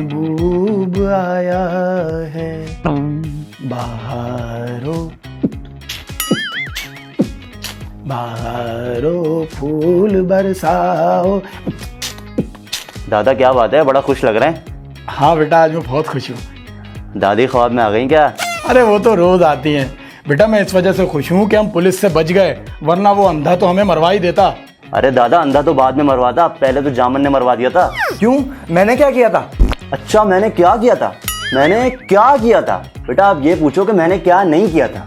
महबूब आया है, बहारो बहारो फूल बरसाओ। दादा क्या बात है, बड़ा खुश लग रहे हैं। हाँ बेटा, आज मैं बहुत खुश हूँ। दादी ख्वाब में आ गई क्या? अरे वो तो रोज आती हैं बेटा। मैं इस वजह से खुश हूँ कि हम पुलिस से बच गए, वरना वो अंधा तो हमें मरवा ही देता। अरे दादा, अंधा तो बाद में मरवाता, पहले तो जामन ने मरवा दिया था। क्यों? मैंने क्या किया था? अच्छा, मैंने क्या किया था? मैंने क्या किया था? बेटा आप ये पूछो कि मैंने क्या नहीं किया था।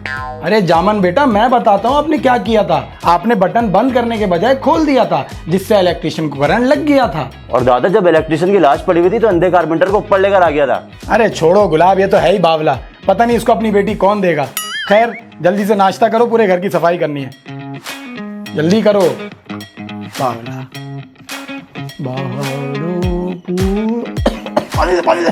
अरे जामन बेटा, मैं बताता हूँ आपने क्या किया था। आपने बटन बंद करने के बजाय खोल दिया था, जिससे इलेक्ट्रिशियन को करंट लग गया था। और दादा, जब इलेक्ट्रिशियन की लाश पड़ी हुई थी तो अंधे कारपेंटर को ऊपर लेकर आ गया था। अरे छोड़ो गुलाब, ये तो है ही बावला। पता नहीं इसको अपनी बेटी कौन देगा। खैर, जल्दी से नाश्ता करो, पूरे घर की सफाई करनी है। जल्दी करो। बावला पानी दे।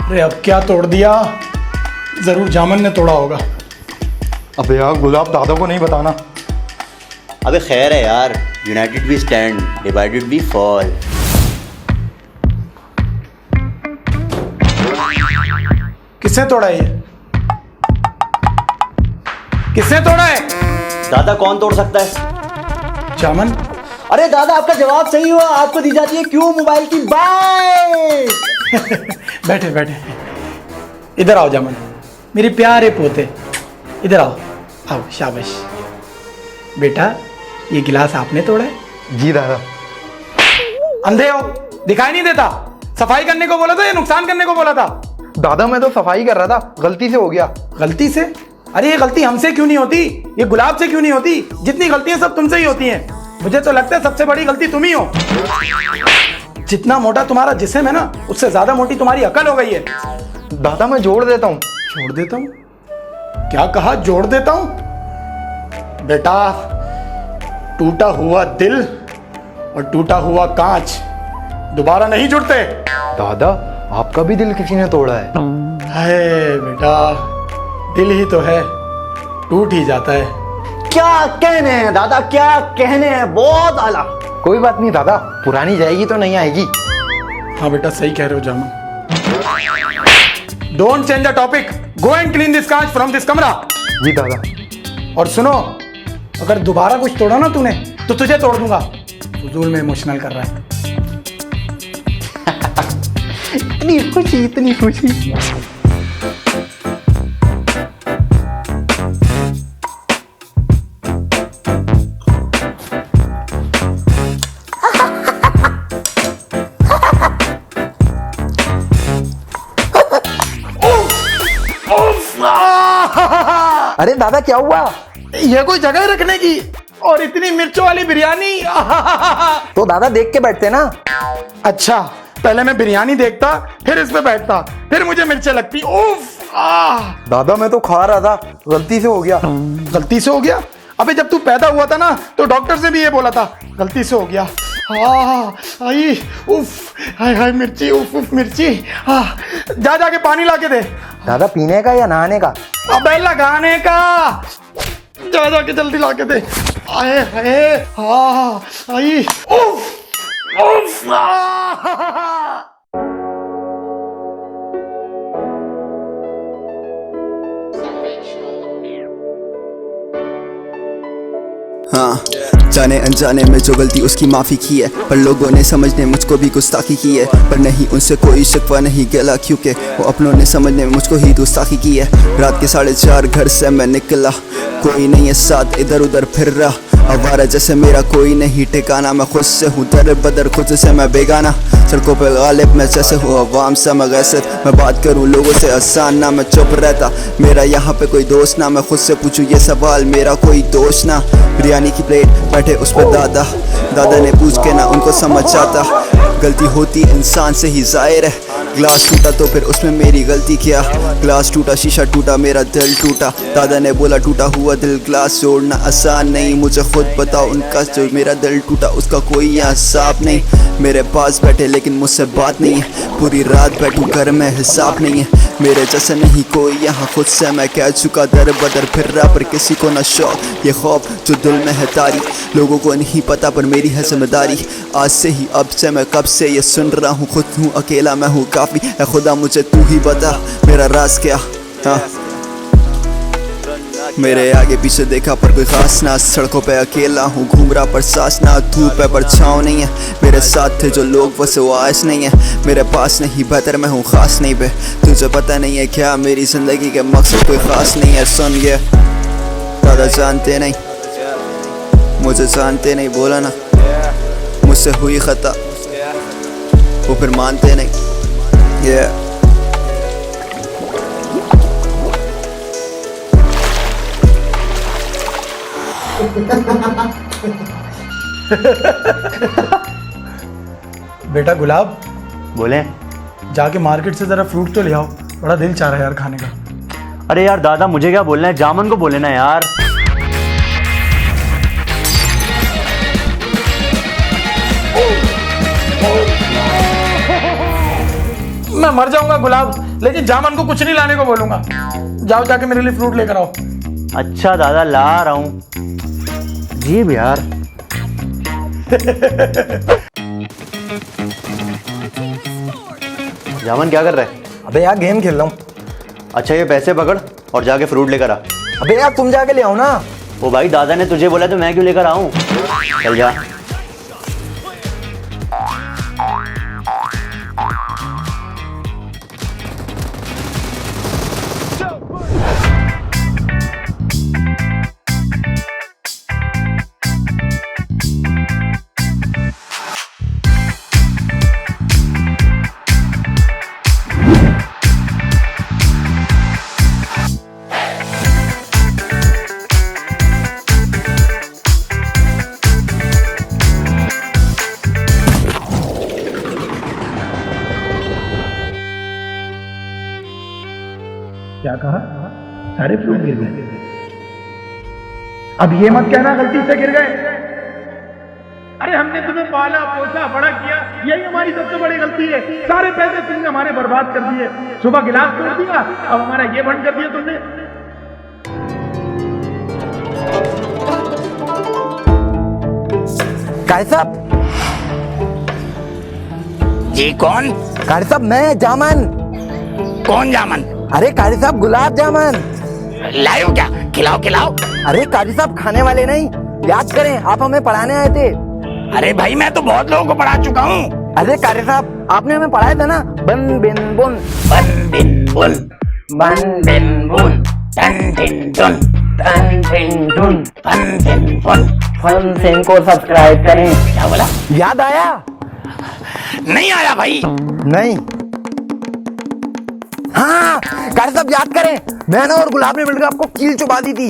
अरे अब क्या तोड़ दिया? जरूर जामन ने तोड़ा होगा। अबे यार गुलाब, दादा को नहीं बताना। अबे खैर है यार, united we stand, divided we fall. किसने तोड़ा ये? किसने तोड़ा है? दादा कौन तोड़ सकता है? जामन। अरे दादा, आपका जवाब सही हुआ। आपको दी जाती है क्यों मोबाइल की बाइक। बैठे बैठे। इधर आओ जामन, मेरे प्यारे पोते, इधर आओ। आओ, शाबाश बेटा। ये गिलास आपने तोड़ा है? जी दादा। अंधे हो, दिखाई नहीं देता? सफाई करने को बोला था या नुकसान करने को बोला था? दादा मैं तो सफाई कर रहा था, गलती से हो गया। गलती से? अरे ये गलती हमसे क्यों नहीं होती? ये गुलाब से क्यों नहीं होती? जितनी गलतियां सब तुमसे ही होती हैं। मुझे तो लगता है सबसे बड़ी गलती तुम ही हो। जितना मोटा तुम्हारा जिस्म है ना, उससे ज्यादा मोटी तुम्हारी अकल हो गई है। दादा मैं जोड़ देता हूँ। जोड़ देता हूँ? क्या कहा? जोड़ देता हूँ? बेटा, टूटा हुआ दिल और टूटा हुआ कांच दोबारा नहीं जुड़ते। दादा आपका भी दिल किसी ने तोड़ा है। हाय बेटा, दिल ही तो है, टूट ही जाता है। क्या कहने हैं दादा, क्या कहने हैं, बहुत आला। कोई बात नहीं दादा, पुरानी जाएगी तो नहीं आएगी। हाँ बेटा, सही कह रहे हो Jaman. Don't change the topic, go and clean this कांच फ्रॉम दिस कमरा। जी दादा। और सुनो, अगर दोबारा कुछ तोड़ा ना तूने तो तुझे तोड़ दूंगा। फजूल में इमोशनल कर रहा है। इतनी खुशी, इतनी खुशी। अरे दादा क्या हुआ? ये कोई जगह रखने की? और इतनी मिर्चों वाली बिरयानी। तो दादा देख के बैठते ना। अच्छा, पहले मैं बिरयानी देखता, फिर इस पे बैठता, फिर मुझे मिर्चें लगती। उफ। दादा मैं तो खा रहा था, गलती से हो गया। गलती से हो गया? अबे जब तू पैदा हुआ था ना, तो डॉक्टर से भी ये बोला था, गलती से हो गया। आई उफ, हाय हाय मिर्ची, उफ उफ मिर्ची। जा जाके पानी ला के दे। दादा पीने का या नहाने का? अबे लगाने का। जा जाके जल्दी ला के दे। आए हाय, आई उफ उफ। हाँ, जाने अनजाने में जो गलती उसकी माफ़ी की है, पर लोगों ने समझने मुझको भी गुस्ताखी की है। पर नहीं, उनसे कोई शिकवा नहीं गला, क्योंकि वो अपनों ने समझने में मुझको ही गुस्ताखी की है। रात के 4:30 घर से मैं निकला, कोई नहीं है साथ, इधर उधर फिर रहा। आवारा जैसे मेरा कोई नहीं ठिकाना, मैं खुद से हूँ दर बदर, खुद से मैं बेगाना। सड़कों पे गालिब मैं जैसे हूँ अवाम सा मैं गैसिब, मैं बात करूँ लोगों से आसान ना मैं चुप रहता। मेरा यहाँ पे कोई दोस्त ना, मैं खुद से पूछूँ ये सवाल मेरा कोई दोस्त ना। बिरयानी की प्लेट बैठे उस पर दादा ने पूछ के ना उनको समझ आता। गलती होती इंसान से ही जाहिर है, ग्लास टूटा तो फिर उसमें मेरी गलती क्या। ग्लास टूटा शीशा टूटा मेरा दिल टूटा, दादा ने बोला टूटा हुआ दिल ग्लास जोड़ना आसान नहीं। मुझे खुद बताओ उनका जो मेरा दिल टूटा उसका कोई यहाँ हिसाब नहीं। मेरे पास बैठे लेकिन मुझसे बात नहीं है, पूरी रात बैठूं घर में हिसाब नहीं है। मेरे जैसे नहीं कोई यहाँ, खुद से मैं कह चुका दर बदर फिर रहा, पर किसी को ना शौक ये खौफ जो दिल में है तारी। लोगों को नहीं पता पर मेरी है जिम्मेदारी, आज से ही अब से मैं कब से ये सुन रहा हूँ। खुद हूँ अकेला मैं हूँ काफ़ी, है खुदा मुझे तू ही बता मेरा राज क्या। हाँ मेरे आगे पीछे देखा पर कोई खास ना, सड़कों पे अकेला हूँ घूम रहा पर सांस ना। धूप है पर छाँव नहीं है, मेरे साथ थे जो लोग वैसे वो आज नहीं है। मेरे पास नहीं बेहतर मैं हूँ खास नहीं बे, तुझे पता नहीं है क्या मेरी ज़िंदगी के मकसद कोई खास नहीं है। सुन ये दादा जानते नहीं मुझे जानते नहीं, बोला ना मुझसे हुई खता वो फिर मानते नहीं। ये बेटा गुलाब, बोले। जाके मार्केट से जरा फ्रूट तो ले आओ, बड़ा दिल चाह रहा है यार खाने का। अरे यार दादा मुझे क्या बोलना है, जामन को बोले ना यार। मैं मर जाऊंगा गुलाब, लेकिन जामन को कुछ नहीं लाने को बोलूंगा। जाओ जाके मेरे लिए फ्रूट लेकर आओ। अच्छा दादा ला रहा हूँ। जी यार जामन क्या कर रहा है? अबे यार गेम खेल रहा हूँ। अच्छा ये पैसे पकड़ और जाके फ्रूट लेकर आ। अबे यार तुम जाके ले आओ ना। ओ भाई दादा ने तुझे बोला तो मैं क्यों लेकर आऊं? चल जा। क्या कहा? सारे फ्रूट गिर गए। अब ये मत कहना गलती से गिर गए। अरे हमने तुम्हें पाला पोसा बड़ा किया, यही हमारी सबसे बड़ी गलती है। सारे पैसे तुमने हमारे बर्बाद कर दिए। सुबह गिलास तोड़ दिया, अब हमारा ये बंद कर दिया तुमने। कारी साहब। जी कौन? कारी साहब मैं जामन। कौन जामन? अरे कारी साहब गुलाब जामुन। लायो क्या? खिलाओ खिलाओ। अरे कारी साहब खाने वाले नहीं, याद करें आप हमें पढ़ाने आए थे। अरे भाई मैं तो बहुत लोगों को पढ़ा चुका हूँ। अरे कारी साहब आपने हमें पढ़ाया था ना, बन बिन बुन बन बिन बुन बन बिन बुन टन टिन टुन टन टिन टुन फन फिन फुन। फन सिंह को सब्सक्राइब करें। क्या बोला? याद आया? नहीं आया भाई। नहीं। हाँ कारी साहब याद करें, मैंने और गुलाब ने मिलकर आपको कील चुबा दी थी।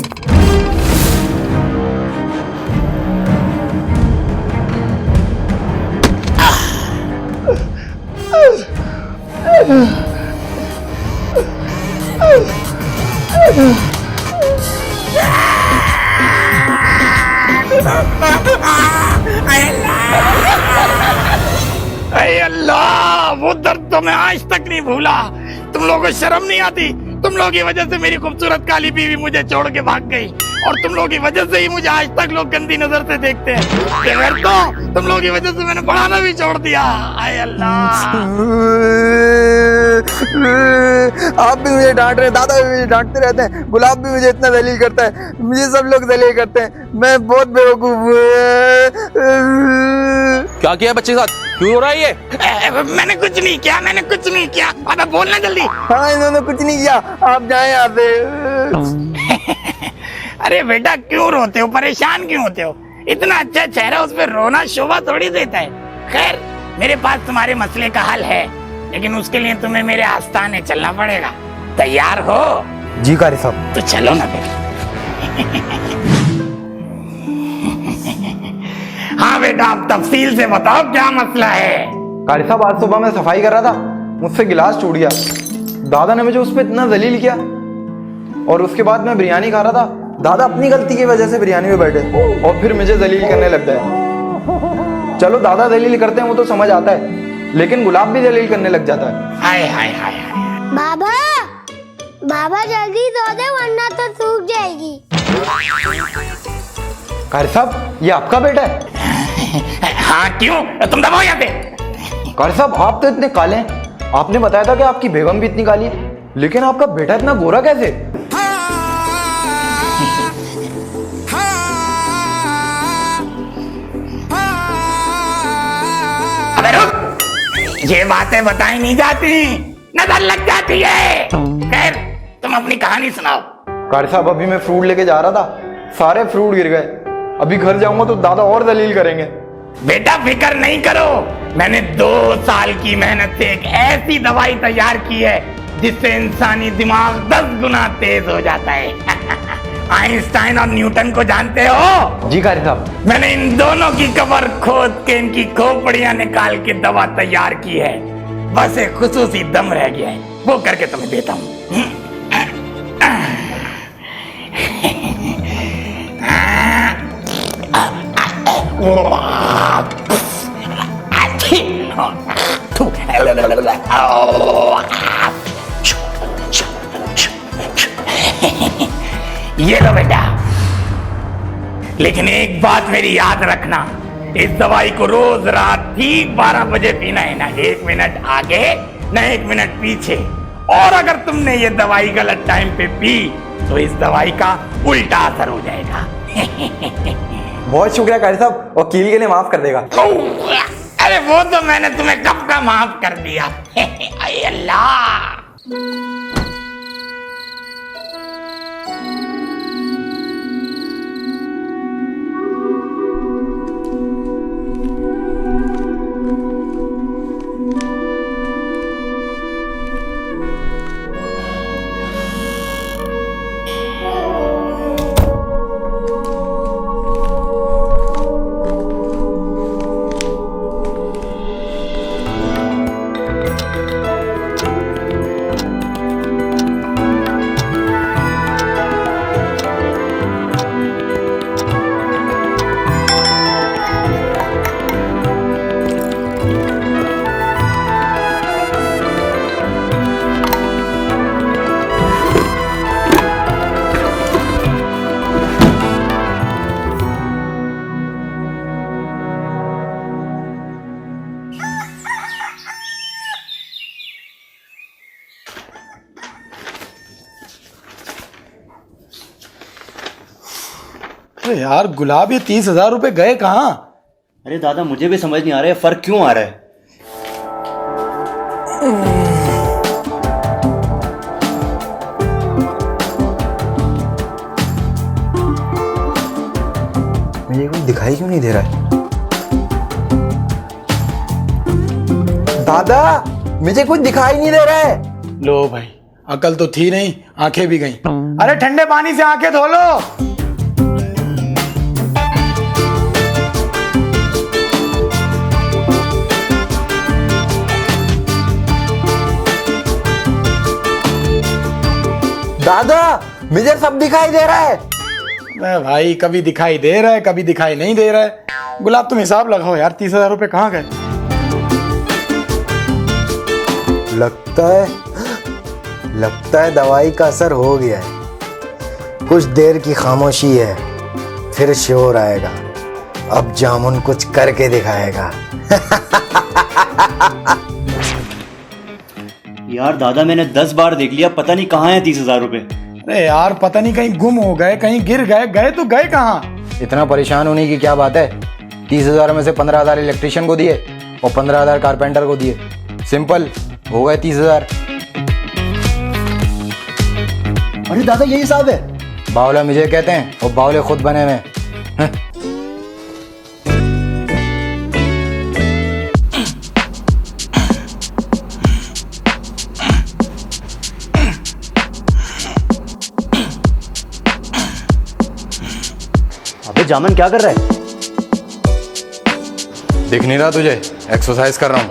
अरे अल्लाह, वो दर्द तो मैं आज तक नहीं भूला। तुम लोगों को शर्म नहीं आती? तुम लोगों की वजह से मेरी खूबसूरत काली बीवी मुझे छोड़ के भाग गई, और तुम लोगों की वजह से ही मुझे आज तक लोग गंदी नजर से देखते हैं। तो तुम लोगों की वजह से मैंने पढ़ाना भी छोड़ दिया। आय अल्लाह। आप भी मुझे डांट रहे हैं, दादा भी मुझे डांटते रहते हैं, गुलाब भी मुझे इतना दलील करता है, मुझे सब लोग दलील करते हैं। मैं बहुत बेवकूफ हूँ। क्या किया बच्चे के साथ? क्यों हो रहा है ये? मैंने कुछ नहीं किया, मैंने कुछ नहीं किया। अबे बोलना जल्दी। हाँ इन्होंने कुछ नहीं किया, आप जाएं यहाँ से। अरे बेटा क्यों रोते हो, परेशान क्यों होते हो? इतना अच्छा चेहरा, उस पर रोना शोभा थोड़ी देता है। खैर, मेरे पास तुम्हारे मसले का हल है, लेकिन उसके लिए तुम्हें मेरे आस्थाने चलना पड़ेगा। तैयार हो? जी कारी साहब। तो चलो ना फिर। हाँ बेटा, आप तफसील से बताओ क्या मसला है। कारी साहब, आज सुबह मैं सफाई कर रहा था, मुझसे गिलास टूट गया। दादा ने मुझे उस पर इतना जलील किया, और उसके बाद मैं बिरयानी खा रहा था। दादा अपनी गलती की वजह से बिरयानी में बैठे और फिर मुझे जलील करने लग गए। चलो दादा जलील करते हैं वो तो समझ आता है, लेकिन गुलाब भी जलील करने लग जाता है। हाय हाय हाय हाय। बाबा बाबा जल्दी धो दे वरना तो सूख जाएगी। कारी साहब, ये आपका बेटा है? हाँ क्यों, तुम दबाओ यहाँ पे। कारी साहब, आप तो इतने काले हैं। आपने बताया था कि आपकी बेगम भी इतनी काली है, लेकिन आपका बेटा इतना गोरा कैसे? अबे रुक, ये बातें बताई नहीं जाती, नजर लग जाती है। खैर, तुम अपनी कहानी सुनाओ। कारी साहब, अभी मैं फ्रूट लेके जा रहा था, सारे फ्रूट गिर गए। अभी घर जाऊंगा तो दादा और दलील करेंगे। बेटा फिक्र नहीं करो, मैंने 2 साल की मेहनत से एक ऐसी दवाई तैयार की है जिससे इंसानी दिमाग 10 गुना तेज हो जाता है। आइंस्टाइन और न्यूटन को जानते हो? जी कारी साहब। मैंने इन दोनों की कब्र खोद के इनकी खोपड़ियां निकाल के दवा तैयार की है। बस एक खुसूसी दम रह गया है, वो करके तुम्हें देता हूं। ये लो बेटा, लेकिन एक बात मेरी याद रखना, इस दवाई को रोज रात ठीक 12 बजे पीना है, ना 1 मिनट आगे ना 1 मिनट पीछे। और अगर तुमने ये दवाई गलत टाइम पे पी तो इस दवाई का उल्टा असर हो जाएगा। बहुत शुक्रिया कारी साहब, वकील के लिए माफ कर देगा। अरे वो तो मैंने तुम्हें कब का माफ कर दिया। अरे अल्लाह। अरे यार गुलाब, ये 30,000 रुपए गए कहाँ? अरे दादा, मुझे भी समझ नहीं आ रहा है फर्क क्यों आ रहा है। मुझे कुछ दिखाई क्यों नहीं दे रहा है? दादा, मुझे कुछ दिखाई नहीं दे रहा है। लो भाई, अकल तो थी नहीं, आंखें भी गई। अरे ठंडे पानी से आंखें धो लो। दादा, मुझे सब दिखाई दे रहा है। अरे भाई, कभी दिखाई दे रहा है, कभी दिखाई नहीं दे रहा है। गुलाब, तुम हिसाब लगाओ यार, 30,000 रुपए कहाँ गए? लगता है दवाई का असर हो गया है। कुछ देर की खामोशी है, फिर शोर आएगा। अब जामुन कुछ करके दिखाएगा। यार दादा, मैंने 10 बार देख लिया, पता नहीं कहाँ है 30,000 रुपए। अरे यार, पता नहीं कहीं गुम हो गए, कहीं गिर गए। गए तो गए कहाँ? इतना परेशान होने की क्या बात है? 30,000 में से 15,000 इलेक्ट्रिशियन को दिए और 15,000 कारपेंटर को दिए। सिंपल, हो गए 30,000। अरे दादा, यही हिसाब है? बावला मुझे कहते हैं और बावले खुद बने हुए हैं। जामन क्या कर रहा है? दिख नहीं रहा तुझे? एक्सरसाइज कर रहा हूँ।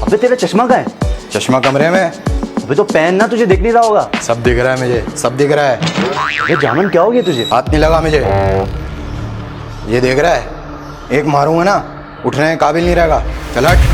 अबे तेरा चश्मा कहाँ है? चश्मा कमरे में। अबे तो पहनना, तुझे दिख नहीं रहा होगा। सब दिख रहा है मुझे, सब दिख रहा है। अबे जामन क्या हो गया तुझे? हाथ नहीं लगा मुझे। ये देख रहा है, एक मारूंगा ना उठने के काबिल नहीं रहेगा। चल हट।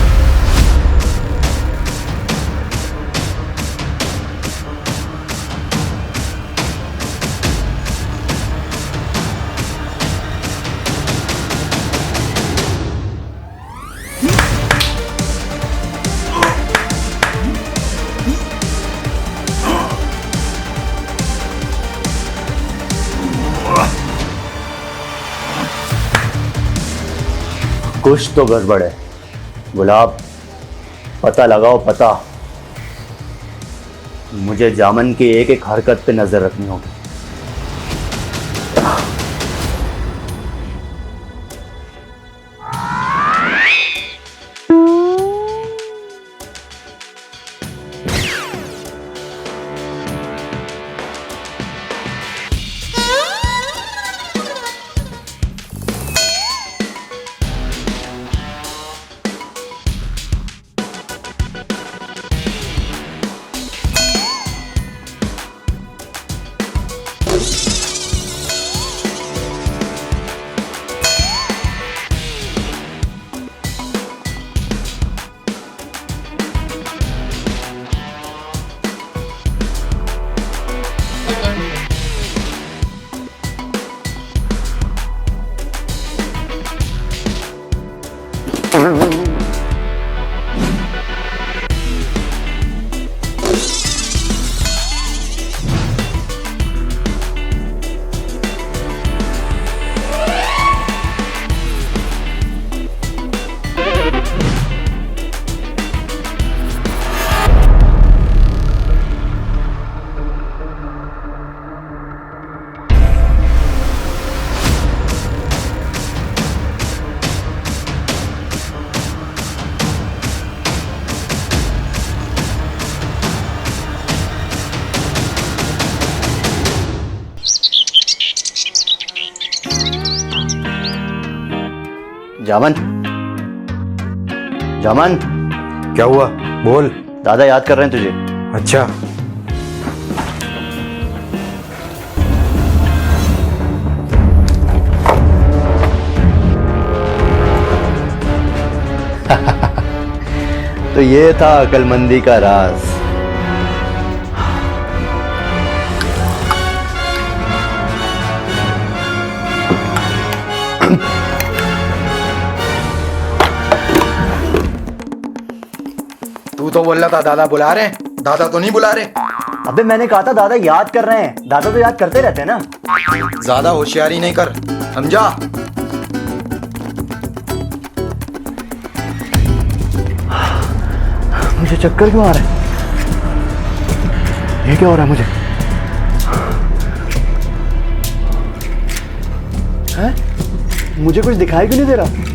कुछ तो गड़बड़ है। गुलाब, पता लगाओ पता। मुझे जामन की एक एक हरकत पे नजर रखनी होगी। जामन, जामन, क्या हुआ? बोल। दादा याद कर रहे हैं तुझे। अच्छा। तो ये था अक्लमंदी का राज। तू तो बोल रहा था दादा बुला रहे हैं, दादा तो नहीं बुला रहे। अबे मैंने कहा था दादा याद कर रहे हैं। दादा तो याद करते रहते हैं ना। ज्यादा होशियारी नहीं कर, समझा? मुझे चक्कर क्यों आ रहा है? ये क्या हो रहा है मुझे? हैं? मुझे कुछ दिखाई क्यों नहीं दे रहा?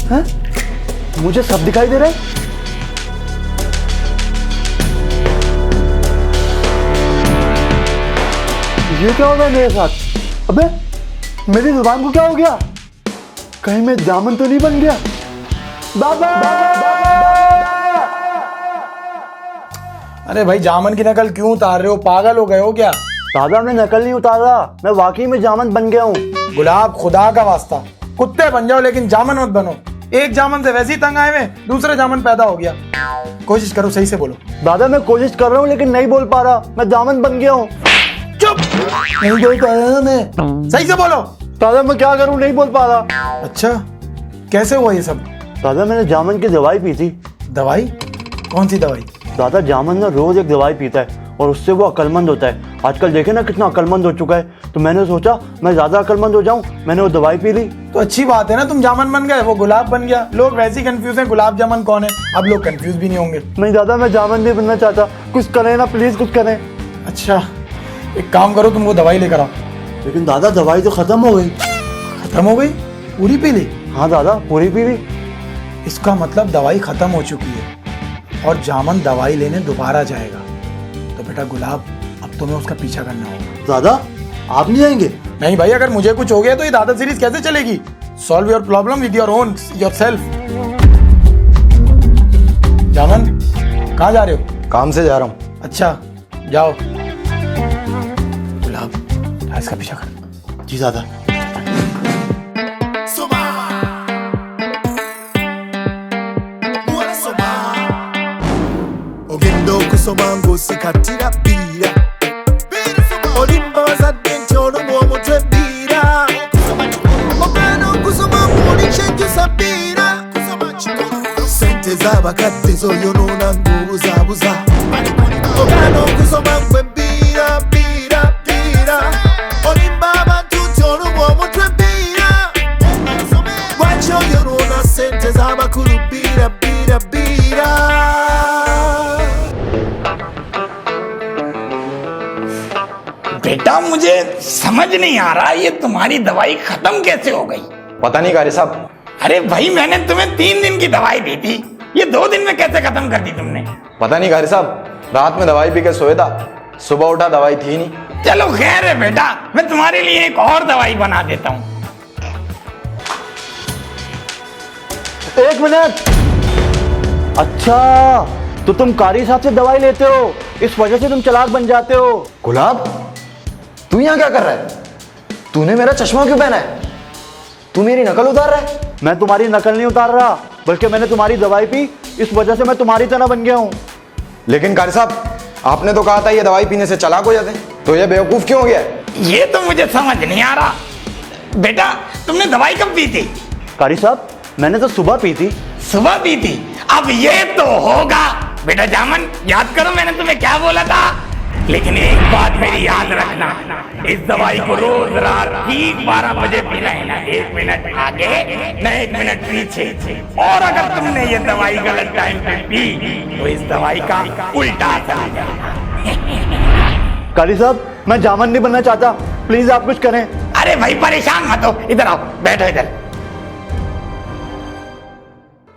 हैं? मुझे सब दिखाई दे रहा है। ये क्या हो रहा है मेरे साथ? अबे मेरी जुबान को क्या हो गया? कहीं मैं जामन तो नहीं बन गया? बाबा! अरे भाई जामन की नकल क्यों उतार रहे हो? पागल हो गए हो क्या? दादा मैं नकल नहीं उतारा, मैं वाकई में जामन बन गया हूँ। गुलाब, खुदा का वास्ता, कुत्ते बन जाओ लेकिन जामन मत बनो। एक जामन से वैसे ही तंग आए में दूसरा जामन पैदा हो गया। कोशिश करो, सही से बोलो। दादा मैं कोशिश कर रहा हूँ लेकिन नहीं बोल पा रहा। मैं जामन बन गया हूँ। चुप! नहीं बोल पा रहा मैं। सही से बोलो। दादा मैं क्या करूँ, नहीं बोल पा रहा। अच्छा, कैसे हुआ ये सब? दादा मैंने जामन की दवाई पी थी। दवाई? कौन सी दवाई? दादा जामन ना रोज एक दवाई पीता है और उससे वो अक्लमंद होता है। आजकल देखे ना कितना अक्लमंद हो चुका है, तो मैंने सोचा मैं ज्यादा अक्लमंद हो जाऊं, मैंने वो दवाई पी ली। तो अच्छी बात है ना, तुम जामन बन गए, वो गुलाब बन गया। लोग वैसे ही कंफ्यूज हैं गुलाब जामन कौन है। अब लोग कंफ्यूज भी नहीं होंगे। नहीं दादा मैं जामन नहीं बनना चाहता, कुछ करें ना प्लीज, कुछ करें। अच्छा एक काम करो, तुम वो दवाई लेकर आओ। लेकिन दादा दवाई तो खत्म हो गई। खत्म हो गई? पूरी पी ली? हाँ दादा पूरी पी ली। इसका मतलब दवाई खत्म हो चुकी है और जामन दवाई लेने दोबारा जाएगा। तो बेटा गुलाब, अब तुम्हें उसका पीछा करना होगा। दादा आप नहीं आएंगे? नहीं भाई, अगर मुझे कुछ हो गया तो ये दादा सीरीज कैसे चलेगी? Solve your problem with your own yourself. Jaman, कहाँ जा रहे हो? काम से जा रहा हूँ। अच्छा जाओ। गुलाब, इसका पीछा कर। जी दादा। Ogendo kusomango sikatira bira Olimba wazadde ntyolo mwomutwe bira Ogendo kusomango olikyenjusa bira Sente z'abakadde zoyonoona ng'obuzaabuza Ogendo kusomango bira bira bira Olimba abantu ntyolo mwomutwe bira Lwaki oyonoona sente z'abakulu bira bira bira बेटा मुझे समझ नहीं आ रहा ये तुम्हारी दवाई खत्म कैसे हो गई? पता नहीं कारी साहब। अरे भाई मैंने तुम्हें 3 दिन की दवाई दी थी, ये 2 दिन में कैसे खत्म कर दी तुमने? पता नहीं कारी साहब, रात में दवाई पी के सोया था, सुबह उठा दवाई थी नहीं। चलो खैर है बेटा, मैं तुम्हारे लिए एक और दवाई बना देता हूँ। 1 मिनट। अच्छा तो तुम कारी साहब से दवाई लेते हो, इस वजह से तुम चालाक बन जाते हो। गुलाब, तू यहाँ क्या कर रहा है? तूने मेरा चश्मा क्यों पहना है? तू मेरी नकल उतार रहा है? मैं तुम्हारी नकल नहीं उतार रहा, बल्कि मैंने तुम्हारी दवाई पी, इस वजह से मैं तुम्हारी तरह बन गया हूँ। लेकिन कारी साहब, आपने तो कहा था ये दवाई पीने से चालाक हो जाते हैं, तो ये बेवकूफ क्यों हो गया है? ये तो मुझे समझ नहीं आ रहा। बेटा तुमने दवाई कब पी थी? कारी साहब मैंने तो सुबह पी थी। सुबह पी थी? अब ये तो होगा। बेटा जामन, याद करो मैंने तुम्हें क्या बोला था। लेकिन एक बात मेरी याद रखना, इस दवाई को रोज रात ठीक 12 बजे पीना है ना, 1 मिनट आगे न 1 मिनट पीछे। और अगर तुमने ये दवाई गलत टाइम पे पी तो इस दवाई का उल्टा असर हो जाएगा। कारी साहब मैं जामन नहीं बनना चाहता, प्लीज आप कुछ करें। अरे भाई परेशान मत हो, इधर आओ, बैठो इधर।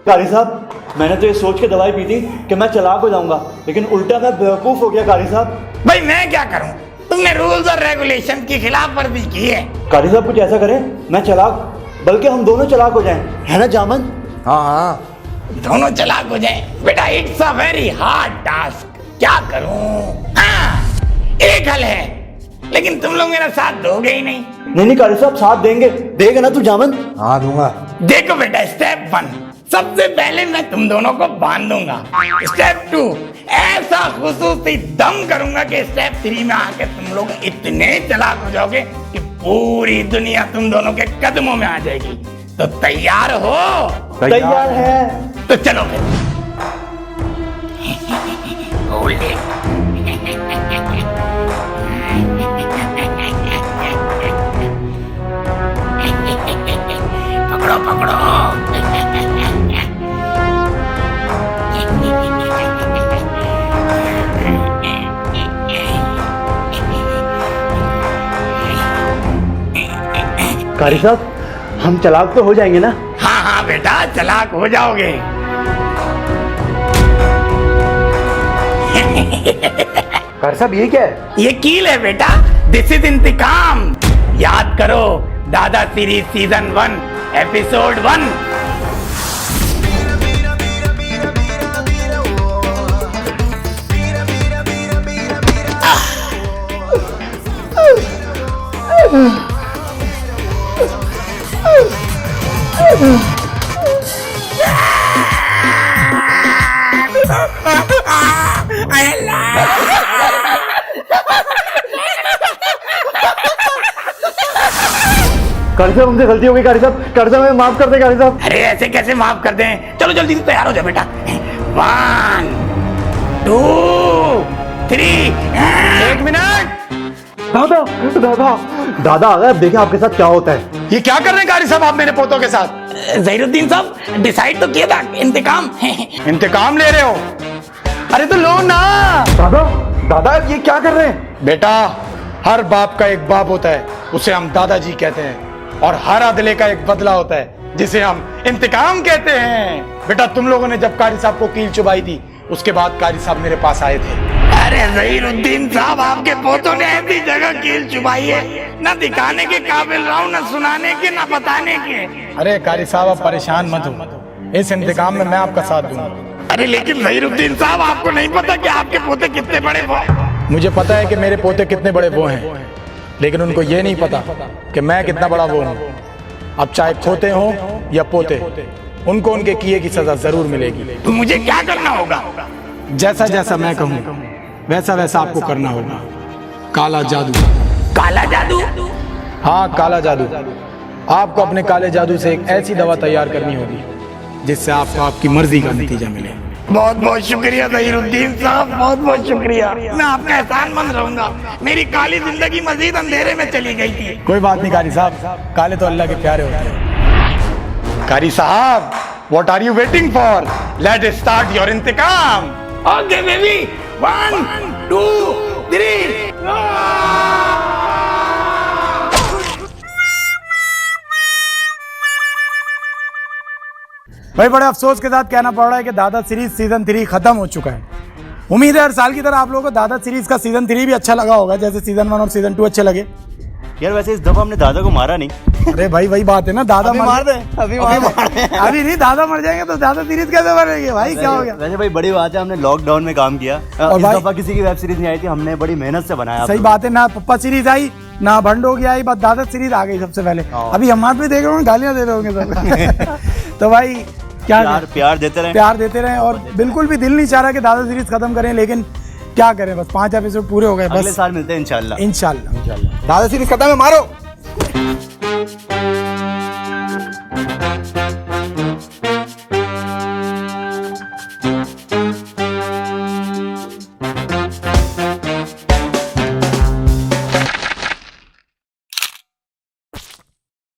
कारी साहब मैंने तो ये सोच के दवाई पी थी कि मैं चालाक हो जाऊंगा, लेकिन उल्टा मैं बेवकूफ हो गया। कारी साहब भाई मैं क्या करूं, तुमने रूल्स और रेगुलेशन की खिलाफ वर्जी की है। कारी साहब कुछ ऐसा करें, मैं चालाक, बल्कि हम दोनों चालाक हो जाएं, है ना जामन? हाँ हाँ, दोनों चालाक हो जाएं। बेटा it's a very hard task, क्या करूं? हाँ, एक हल है, लेकिन तुम लोग मेरा साथ दोगे ही नहीं। नहीं कारी साहब साथ देंगे, देगा ना तू जामन? हाँ दूंगा। देखो बेटा, स्टेप 1 सबसे पहले मैं तुम दोनों को बांधूंगा। स्टेप 2 ऐसा खुसूसी दम करूंगा कि स्टेप 3 में आके तुम लोग इतने चालाक हो जाओगे कि पूरी दुनिया तुम दोनों के कदमों में आ जाएगी। तो तैयार हो? तैयार है। तो चलो फिर। Hold it. पकड़ो पकड़ो। कारी साहब हम चालाक तो हो जाएंगे ना? हाँ हाँ बेटा, चालाक हो जाओगे। कारी साहब ये क्या है? ये कील है बेटा, दिस इज इंतकाम। याद करो, दादा सीरीज सीजन 1 एपिसोड 1। कारी साहब हमसे गलती हो गई। कारी साहब, कारी साहब हमें माफ कर दे कारी साहब। अरे ऐसे कैसे माफ कर दें? चलो जल्दी से तैयार हो जाओ बेटा। 1 2 3। 1 मिनट। दादा दादा दादा आ गए, अब देखिए आपके साथ क्या होता है। ये क्या कर रहे हैं कारी साहब आप मेरे पोतों के साथ? जहीरुद्दीन साहब डिसाइड तो किया था, इंतकाम। इंतकाम ले रहे हो? अरे तो लो ना। दादा दादा ये क्या कर रहे हैं? बेटा हर बाप का एक बाप होता है, उसे हम दादाजी कहते हैं, और हर अदले का एक बदला होता है जिसे हम इंतकाम कहते हैं। बेटा तुम लोगों ने जब कारी साहब को कील चुभाई थी, उसके बाद कारी साहब मेरे पास आए थे। अरे जहीरुद्दीन साहब, आपके पोतों ने ऐसी जगह कील चुभाई है, न दिखाने के काबिल रहा हूं, न सुनाने के, न बताने के। अरे कारी साहब आप परेशान मत हो, इस इंतकाम में मैं आपका साथ दूंगा। अरे लेकिन जहीरुद्दीन साहब, आपको नहीं पता कि आपके पोते कितने बड़े वो? मुझे पता है कि मेरे पोते कितने बड़े वो हैं, लेकिन उनको ये नहीं पता कि मैं कितना बड़ा वो हूँ। अब चाहे खोते हों या पोते, उनको उनके किए की सजा जरूर मिलेगी। तो मुझे क्या करना होगा? जैसा जैसा मैं कहूँ वैसा वैसा आपको करना होगा। काला जादू। काला जादू? हाँ काला जादू। आपको अपने काले जादू से एक ऐसी दवा तैयार करनी होगी जिससे आपको आपकी मर्जी का नतीजा मिले। बहुत बहुत शुक्रिया जहीरुद्दीन साहब, बहुत बहुत शुक्रिया। मैं आपका एहसानमंद रहूंगा। मेरी काली जिंदगी मजीद अंधेरे में चली गई थी। कोई बात नहीं कारी साहब, काले तो अल्लाह के प्यारे होते हैं। कारी साहब, what are you waiting for? Let us start your इंतकाम। Okay baby, 1 2 3। भाई बड़े अफसोस के साथ कहना पड़ रहा है कि दादा सीरीज सीजन 3 खत्म हो चुका है। उम्मीद है हर साल की तरह आप लोगों को दादा सीरीज का सीजन 3 भी अच्छा लगा होगा, जैसे सीजन 1 और सीजन 2 अच्छे लगे। यार वैसे इस दफा हमने दादा को मारा नहीं। अरे भाई वही बात है ना, दादा मार दे, अभी अभी नहीं, दादा मर जाएंगे तो दादा सीरीज कैसे बनेगी भाई? क्या हो गया? वैसे भाई बड़ी बात है, हमने लॉकडाउन में काम किया और इस भाई- दफा किसी की वेब सीरीज नहीं आई थी, हमने बड़ी मेहनत से बनाया। सही बात है, ना पप्पा सीरीज आई ना भंडोगी आई, बस दादा सीरीज आ गई सबसे पहले। अभी हम भी देख रहे होंगे, गालियां दे रहे होंगे सब। तो भाई क्या प्यार देते रहे, प्यार देते रहे। और बिल्कुल भी दिल नहीं चाह रहा कि दादा सीरीज खत्म करें, लेकिन क्या करें, बस 5 एपिसोड पूरे हो गए। अगले बस साल मिलते हैं इंशाल्लाह। इंशाल्लाह। दादा सीरीज खत्म है, मारो।